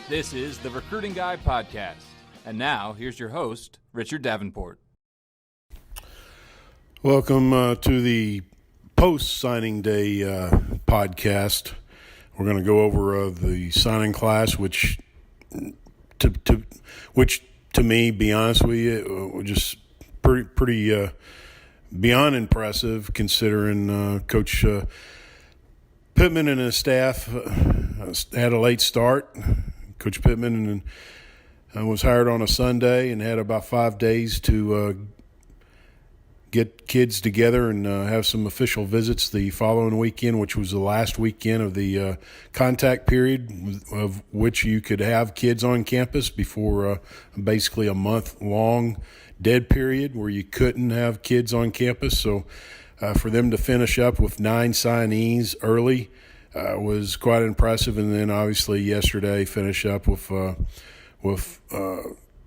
This is the Recruiting Guy Podcast. And now, here's your host, Richard Davenport. Welcome to the post-signing day podcast. We're going to go over the signing class, which to me, be honest with you, was just pretty beyond impressive, considering Coach Pittman and his staff had a late start. Coach Pittman was hired on a Sunday and had about 5 days to get kids together and have some official visits the following weekend, which was the last weekend of the contact period, of which you could have kids on campus before basically a month-long dead period where you couldn't have kids on campus. So for them to finish up with 9 signees early was quite impressive. And then obviously yesterday finish up with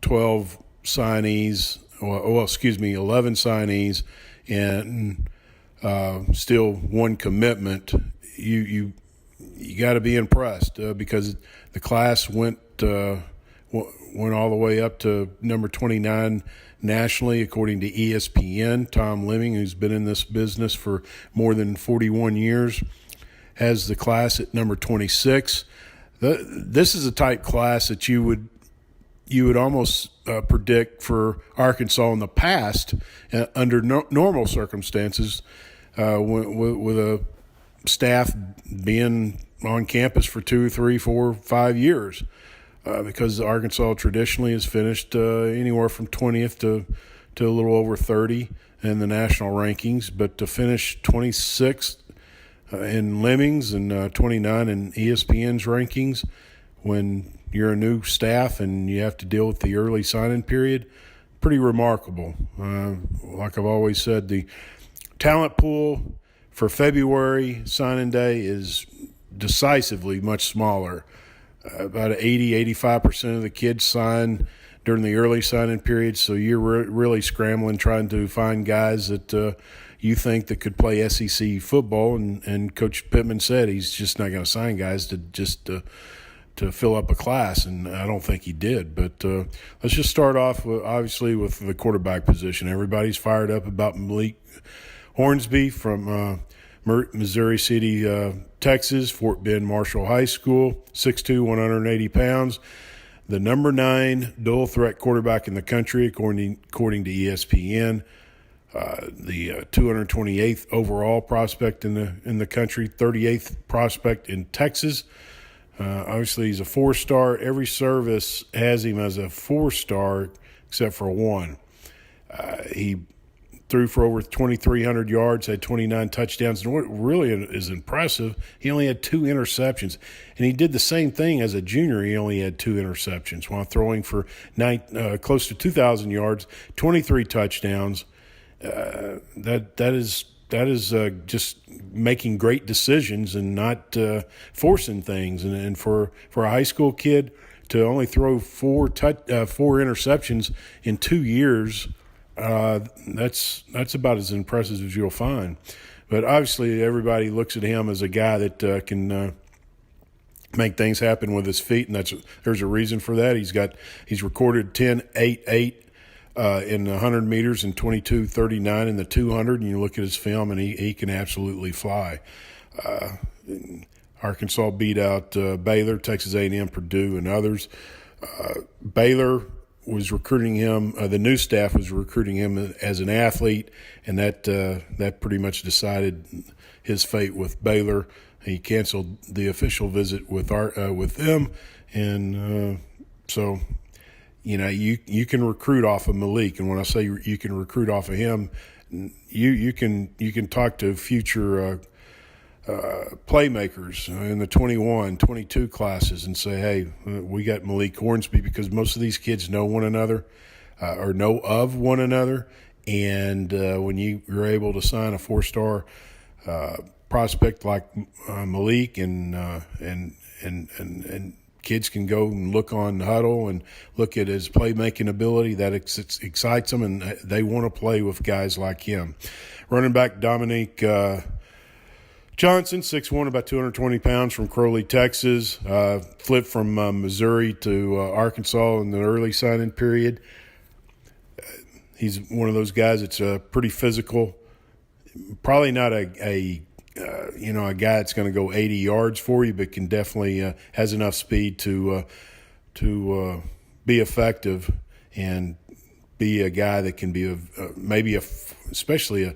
12 signees. 11 signees and still one commitment. You got to be impressed because the class went all the way up to number 29 nationally, according to ESPN. Tom Lemming, who's been in this business for more than 41 years, has the class at number 26. This is a type class that you would almost predict for Arkansas in the past under normal circumstances with a staff being on campus for 2, 3, 4, 5 years because Arkansas traditionally has finished anywhere from 20th to a little over 30 in the national rankings, but to finish 26th in Lemmings and 29 in ESPN's rankings when you're a new staff and you have to deal with the early signing period, pretty remarkable. Like I've always said, the talent pool for February signing day is decisively much smaller. About 85% of the kids sign during the early signing period, so you're really scrambling trying to find guys that you think that could play SEC football, and Coach Pittman said he's just not going to sign guys to fill up a class, and I don't think he did. But let's just start off, obviously, with the quarterback position. Everybody's fired up about Malik Hornsby from Missouri City, Texas, Fort Bend Marshall High School, 6'2", 180 pounds. The number 9 dual-threat quarterback in the country, according to ESPN. The 228th overall prospect in the country, 38th prospect in Texas. Obviously, he's a 4-star. Every service has him as a 4-star except for one. He threw for over 2,300 yards, had 29 touchdowns. And what really is impressive, he only had 2 interceptions. And he did the same thing as a junior. He only had 2 interceptions while throwing for close to 2,000 yards, 23 touchdowns. That is just making great decisions and not forcing things. And for a high school kid to only throw 4 interceptions in 2 years, that's about as impressive as you'll find. But obviously, everybody looks at him as a guy that can make things happen with his feet, and there's a reason for that. He's recorded 10.88. In the 100 meters and 22.39 in the 200, and you look at his film, and he can absolutely fly. Arkansas beat out Baylor, Texas A&M, Purdue, and others. Baylor was recruiting him. The new staff was recruiting him as an athlete, and that pretty much decided his fate with Baylor. He canceled the official visit with them, and so. You know, you can recruit off of Malik, and when I say you can recruit off of him, you can talk to future playmakers in the 21, 22 classes and say, hey, we got Malik Hornsby, because most of these kids know one another or know of one another, and when you're able to sign a 4-star prospect like Malik and kids can go and look on Huddle and look at his playmaking ability. That excites them, and they want to play with guys like him. Running back Dominique Johnson, 6'1", about 220 pounds, from Crowley, Texas. Flipped from Missouri to Arkansas in the early signing period. He's one of those guys that's pretty physical. Probably not a guy that's going to go 80 yards for you, but can definitely has enough speed to be effective and be a guy that can be especially a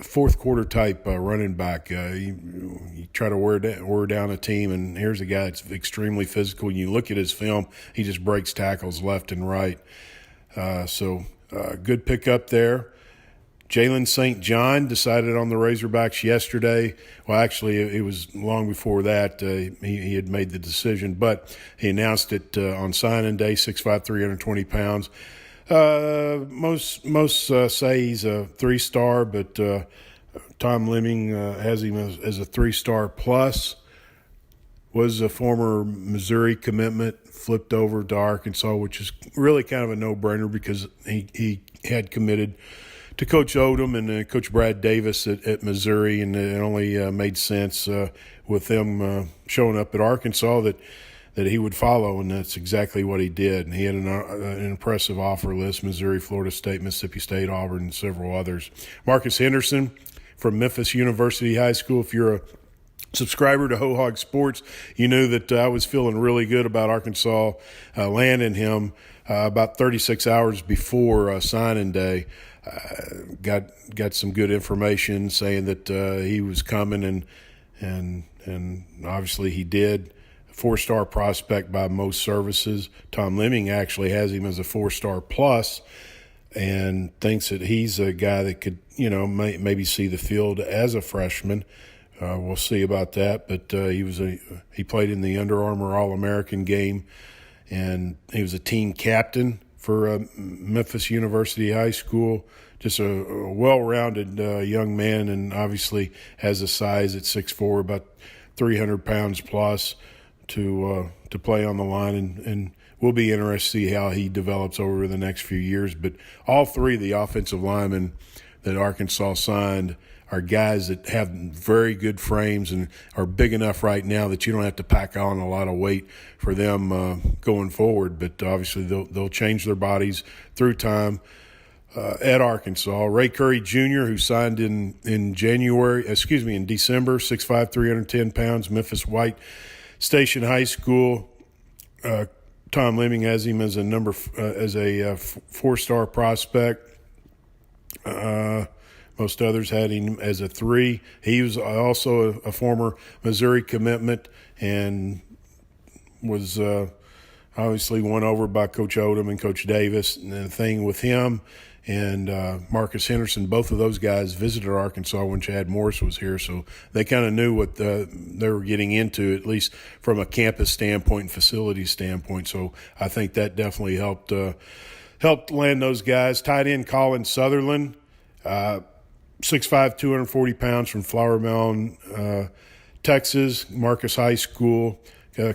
fourth quarter type running back. You try to wear down a team, and here's a guy that's extremely physical. You look at his film, he just breaks tackles left and right. Good pickup there. Jalen St. John decided on the Razorbacks yesterday. Well, actually, it was long before that. He had made the decision, but he announced it on signing day, 6'5", 320 pounds. Most say he's a 3-star, but Tom Lemming has him as a 3-star plus. Was a former Missouri commitment, flipped over to Arkansas, which is really kind of a no-brainer because he had committed to Coach Odom and Coach Brad Davis at Missouri, and it only made sense with them showing up at Arkansas that he would follow, and that's exactly what he did. And he had an impressive offer list: Missouri, Florida State, Mississippi State, Auburn, and several others. Marcus Henderson from Memphis University High School. If you're a subscriber to Ho Hog Sports, you knew that I was feeling really good about Arkansas landing him about 36 hours before signing day. Got some good information saying that he was coming, and obviously he did. 4-star prospect by most services. Tom Lemming actually has him as a 4-star plus, and thinks that he's a guy that could, maybe see the field as a freshman. We'll see about that, but he played in the Under Armour All-American game, and he was a team captain for Memphis University High School. Just a well-rounded young man, and obviously has a size at 6'4", about 300 pounds plus to play on the line, and we'll be interested to see how he develops over the next few years. But all three of the offensive linemen that Arkansas signed are guys that have very good frames and are big enough right now that you don't have to pack on a lot of weight for them going forward. But obviously they'll change their bodies through time. At Arkansas, Ray Curry Jr., who signed in December, 6'5", 310 pounds, Memphis White Station High School. Tom Lemming has him as a 4-star prospect. Most others had him as a 3. He was also a former Missouri commitment and was obviously won over by Coach Odom and Coach Davis. And the thing with him and Marcus Henderson, both of those guys visited Arkansas when Chad Morris was here, so they kind of knew what they were getting into, at least from a campus standpoint and facility standpoint. So I think that definitely helped land those guys. Tight end Colin Sutherland, 6'5", 240 pounds, from Flower Mound, Texas, Marcus High School.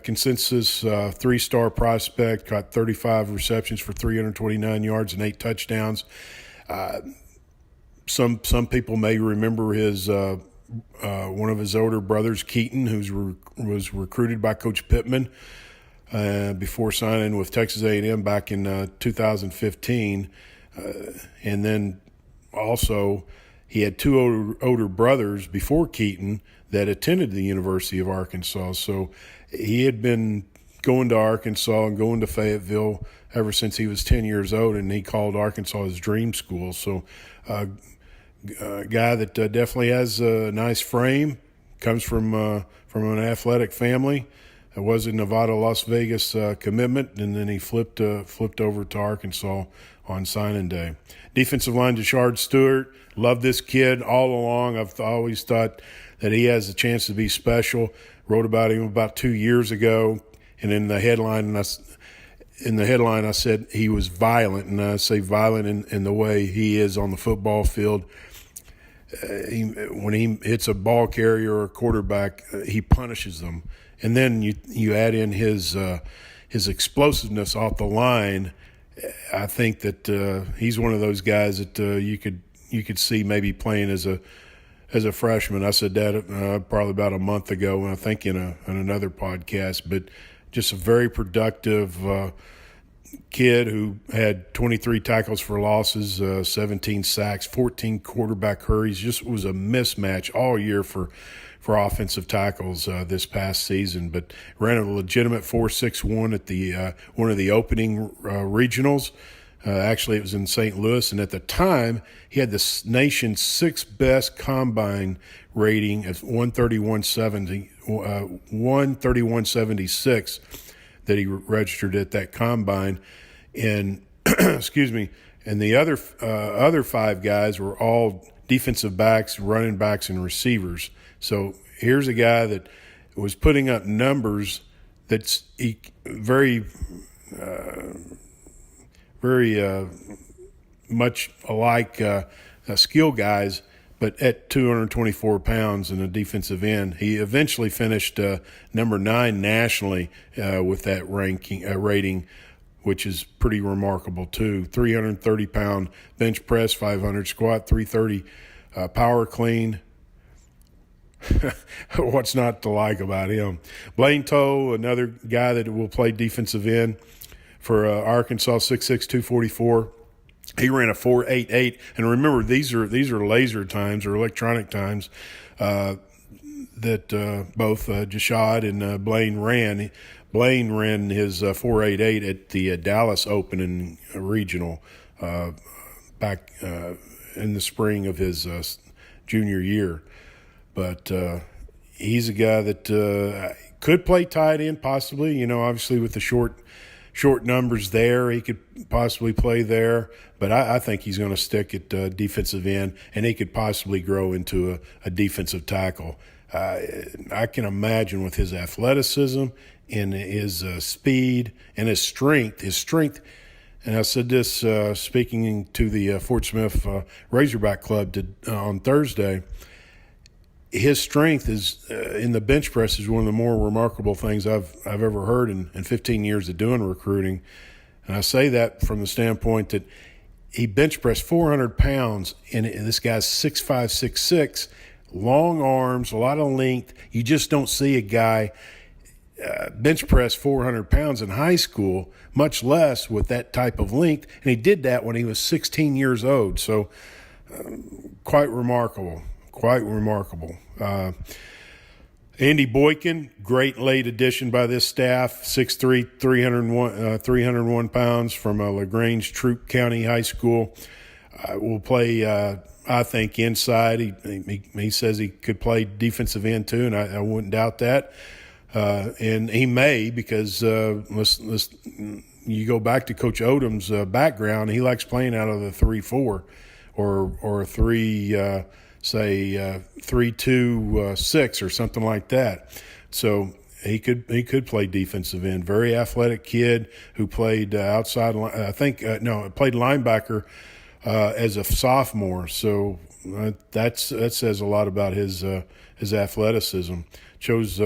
Consensus 3-star prospect, caught 35 receptions for 329 yards and 8 touchdowns. Some people may remember his one of his older brothers, Keaton, who was recruited by Coach Pittman before signing with Texas A&M back in 2015. And then also he had 2 older brothers before Keaton that attended the University of Arkansas. So he had been going to Arkansas and going to Fayetteville ever since he was 10 years old, and he called Arkansas his dream school. So a guy that definitely has a nice frame, comes from an athletic family. It was a Nevada-Las Vegas commitment, and then he flipped over to Arkansas on signing day. Defensive line to Chard Stewart. Loved this kid all along. I've always thought that he has a chance to be special. Wrote about him about 2 years ago, and in the headline I said he was violent, and I say violent in the way he is on the football field. When he hits a ball carrier or a quarterback, he punishes them. And then you add in his explosiveness off the line. I think that he's one of those guys that you could see maybe playing as as a freshman. I said that probably about a month ago, I think in another podcast. But just a very productive kid who had 23 tackles for losses, 17 sacks, 14 quarterback hurries. Just was a mismatch all year for offensive tackles this past season, but ran a legitimate 4.61 at the one of the opening regionals. Actually, it was in St. Louis, and at the time, he had the nation's sixth best combine rating of 131.76 that he registered at that combine. And excuse me, and the other five guys were all defensive backs, running backs, and receivers. So here's a guy that was putting up numbers that's very much alike skill guys, but at 224 pounds and a defensive end. He eventually finished number 9 nationally with that rating, which is pretty remarkable too. 330-pound bench press, 500 squat, 330 power clean. What's not to like about him? Blaine Toe, another guy that will play defensive end for Arkansas, 6'6", 244. He ran a 4.88, and remember these are laser times or electronic times that both Jashad and Blaine ran. Blaine ran his 4.88 at the Dallas Open and Regional back in the spring of his junior year. But he's a guy that could play tight end possibly. You know, obviously with the short numbers there, he could possibly play there. But I think he's going to stick at defensive end, and he could possibly grow into a defensive tackle. I can imagine with his athleticism and his speed and his strength, and I said this speaking to the Fort Smith Razorback Club on Thursday, his strength is in the bench press is one of the more remarkable things I've ever heard in 15 years of doing recruiting. And I say that from the standpoint that he bench pressed 400 pounds, and this guy's 6'5", 6'6", long arms, a lot of length. You just don't see a guy bench press 400 pounds in high school, much less with that type of length. And he did that when he was 16 years old. So quite remarkable. Andy Boykin, great late addition by this staff, 6'3", 301 pounds from LaGrange Troup County High School. Will play, I think, inside. He says he could play defensive end too, and I wouldn't doubt that. And he may, because you go back to Coach Odom's background, he likes playing out of the 3-4 or 3. Say 3-2-6 or something like that. So he could play defensive end. Very athletic kid who played outside. Played linebacker as a sophomore. So that says a lot about his athleticism. Chose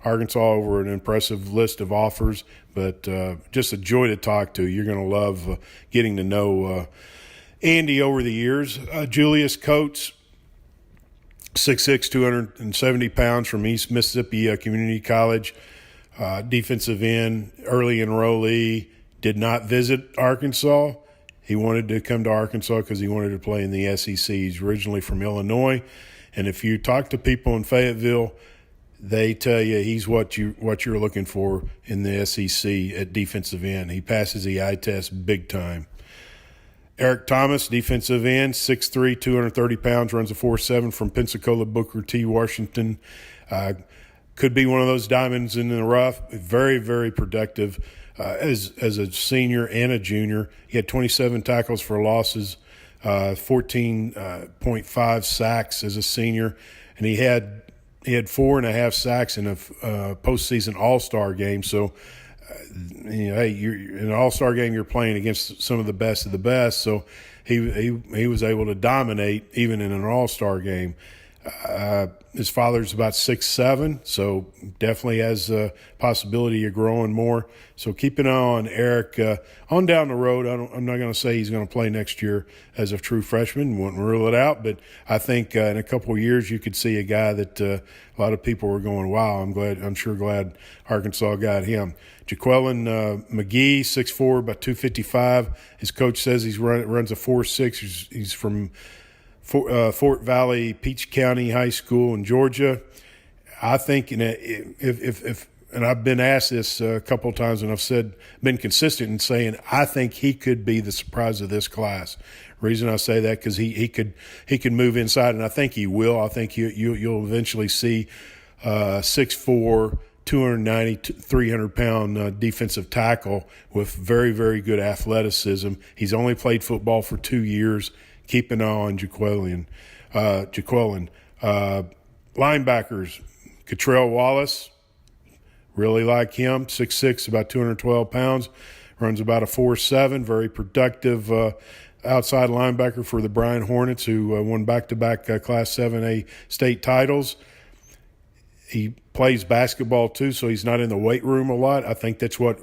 Arkansas over an impressive list of offers, but just a joy to talk to. You're going to love getting to know Andy over the years. Julius Coats, 6'6", 270 pounds from East Mississippi Community College, defensive end, early enrollee, did not visit Arkansas. He wanted to come to Arkansas because he wanted to play in the SEC. He's originally from Illinois, and if you talk to people in Fayetteville, they tell you he's what you're looking for in the SEC at defensive end. He passes the eye test big time. Eric Thomas, defensive end, 6'3", 230 pounds, runs a 4.7 from Pensacola Booker T. Washington. Could be one of those diamonds in the rough. Very, very productive as a senior and a junior. He had 27 tackles for losses, 14.5 sacks as a senior, and he had 4.5 sacks in a postseason All-Star game. So, hey, you're in an All-Star game, you're playing against some of the best of the best. So he was able to dominate even in an All-Star game. His father's about 6'7", so definitely has a possibility of growing more. So keep an eye on Eric on down the road. I'm not going to say he's going to play next year as a true freshman. Wouldn't rule it out, but I think in a couple of years you could see a guy that a lot of people were going, "Wow, I'm sure glad Arkansas got him." Quellin McGee, 6'4", about 255. His coach says runs a 4.6. He's from Fort Valley, Peach County High School in Georgia. I think if and I've been asked this a couple of times, and I've been consistent in saying I think he could be the surprise of this class. Reason I say that because he could move inside, and I think he will. I think you'll eventually see 6'4", 290, 300-pound defensive tackle with very, very good athleticism. He's only played football for 2 years. Keep an eye on Jaquelin. Linebackers, Catrell Wallace, really like him, 6'6", about 212 pounds, runs about a 4.7, very productive outside linebacker for the Bryan Hornets, who won back-to-back Class 7A state titles. He plays basketball too, so he's not in the weight room a lot. I think that's what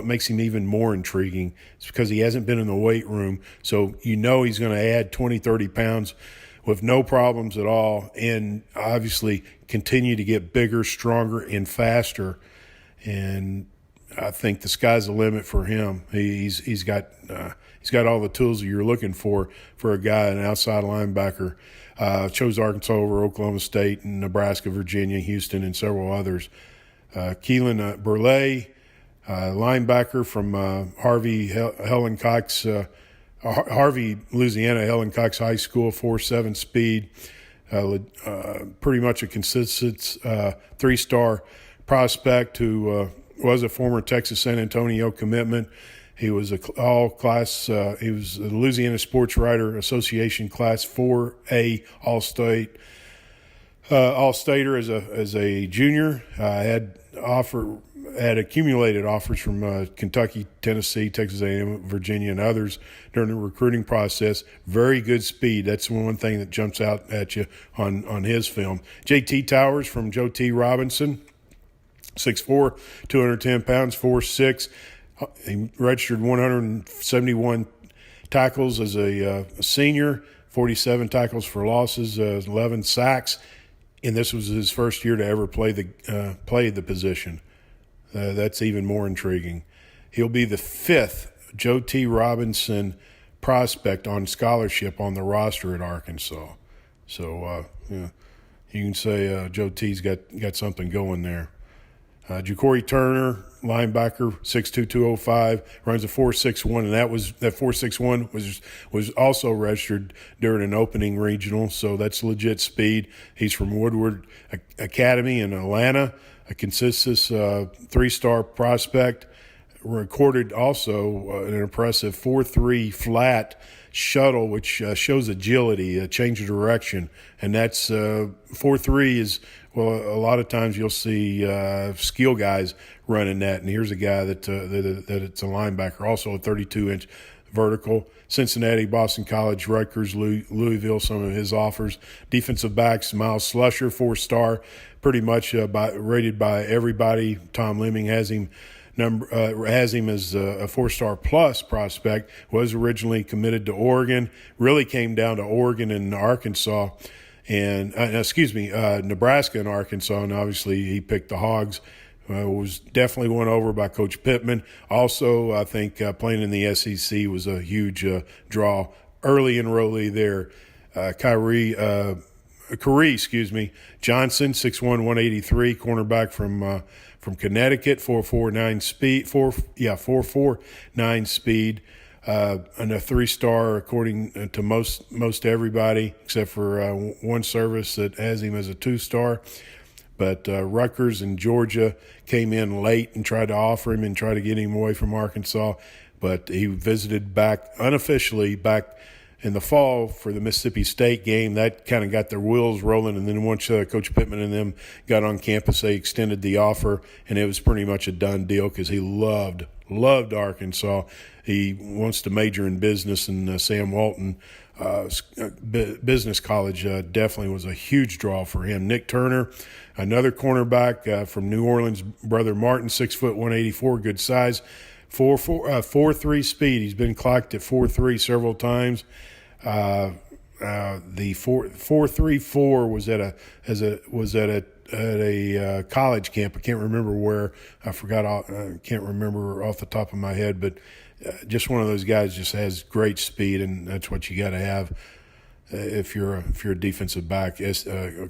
makes him even more intriguing. It's because he hasn't been in the weight room, so he's going to add 20, 30 pounds with no problems at all, and obviously continue to get bigger, stronger, and faster. And I think the sky's the limit for him. He's got all the tools that you're looking for a guy, an outside linebacker. Chose Arkansas over Oklahoma State and Nebraska, Virginia, Houston, and several others. Kealan Burrell, linebacker from Harvey, Louisiana, Helen Cox High School, 4.7 speed. Pretty much a consistent three-star prospect who was a former Texas San Antonio commitment. He was all-class. He was the Louisiana Sports Writer Association Class 4A All-Stater as a junior. Had accumulated offers from Kentucky, Tennessee, Texas A&M, Virginia, and others during the recruiting process. Very good speed. That's one thing that jumps out at you on his film. J.T. Towers from Joe T. Robinson, 6'4", 210 pounds, 4'6". He registered 171 tackles as a senior, 47 tackles for losses, 11 sacks, and this was his first year to ever play the position. That's even more intriguing. He'll be the 5th Joe T. Robinson prospect on scholarship on the roster at Arkansas. So you can say Joe T's got something going there. Gregory Turner, linebacker, 6'2", 205, runs a 4.61, and that 4.61 was also registered during an opening regional, so that's legit speed. He's from Woodward Academy in Atlanta, a consistent 3-star prospect. Recorded also an impressive 4.3 flat shuttle, which shows agility, a change of direction, and that's 4.3 is. Well, a lot of times you'll see skill guys running that, and here's a guy that it's a linebacker, also a 32-inch vertical. Cincinnati, Boston College, Rutgers, Louisville, some of his offers. Defensive backs, Miles Slusher, 4-star, pretty much rated by everybody. Tom Lemming has him as a 4-star plus prospect. Was originally committed to Oregon. Really came down to Oregon and Arkansas. And Nebraska and Arkansas, and obviously he picked the Hogs. Was definitely won over by Coach Pittman. Also, I think playing in the SEC was a huge draw. Early enrollee there, Kyrie Johnson, 6'1", 183, cornerback from Connecticut, 4.49 speed, 4.49 speed. And a 3-star according to most everybody, except for one service that has him as a 2-star. But Rutgers and Georgia came in late and tried to offer him and try to get him away from Arkansas. But he visited unofficially back in the fall for the Mississippi State game. That kind of got their wheels rolling. And then once Coach Pittman and them got on campus, they extended the offer, and it was pretty much a done deal because he loved Arkansas. He wants to major in business, and Sam Walton business college definitely was a huge draw for him. Nick Turner, another cornerback from New Orleans, brother Martin, 6 foot 184, good size, 4.3 speed. He's been clocked at 4.3 several times. The 4.34 was at a college camp. I can't remember where. I forgot. I can't remember off the top of my head, but just one of those guys just has great speed, and that's what you got to have if you're a defensive back, a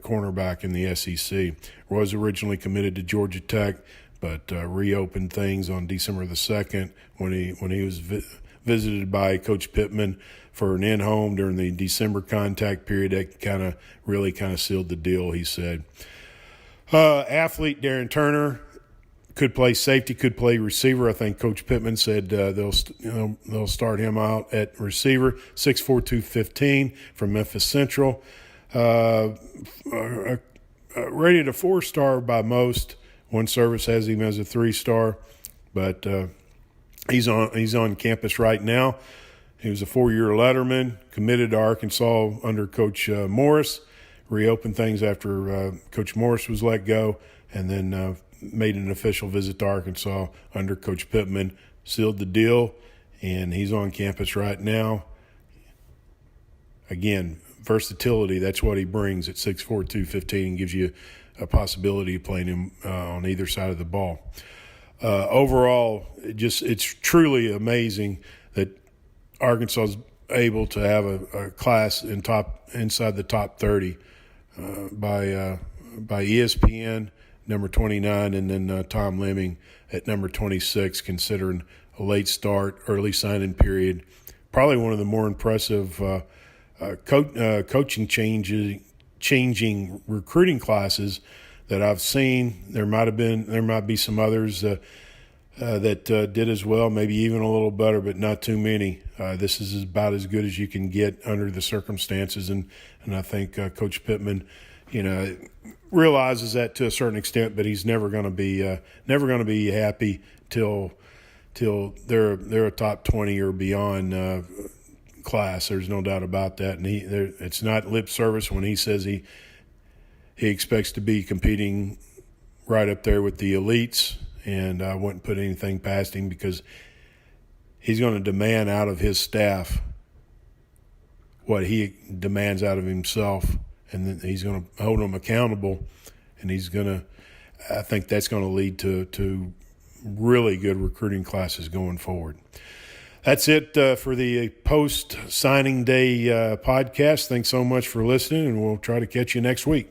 cornerback in the SEC. Was originally committed to Georgia Tech, but reopened things on December the 2nd when he was visited by Coach Pittman for an in-home during the December contact period. That really sealed the deal, he said. Athlete Darren Turner could play safety, could play receiver. I think Coach Pittman said they'll start him out at receiver. 6'4", 215 from Memphis Central. Rated a 4-star by most. One service has him as a 3-star, but he's on campus right now. He was a 4-year letterman, committed to Arkansas under Coach Morris. Reopened things after Coach Morris was let go, and then made an official visit to Arkansas under Coach Pittman, sealed the deal, and he's on campus right now. Again, versatility, that's what he brings at 6'4", 215, and gives you a possibility of playing him on either side of the ball. Overall, it's truly amazing that Arkansas is able to have a class inside the top 30 by ESPN, number 29, and then Tom Lemming at number 26, considering a late start, early signing period. Probably one of the more impressive coaching changing recruiting classes that I've seen. There might be some others that did as well, maybe even a little better, but not too many. This is about as good as you can get under the circumstances, and I think Coach Pittman, realizes that to a certain extent, but he's never going to be happy till they're a top 20 or beyond class. There's no doubt about that, and it's not lip service when he says he expects to be competing right up there with the elites, and I wouldn't put anything past him because he's going to demand out of his staff what he demands out of himself, and then he's going to hold them accountable, and I think that's going to lead to really good recruiting classes going forward. That's it for the post-signing day podcast. Thanks so much for listening, and we'll try to catch you next week.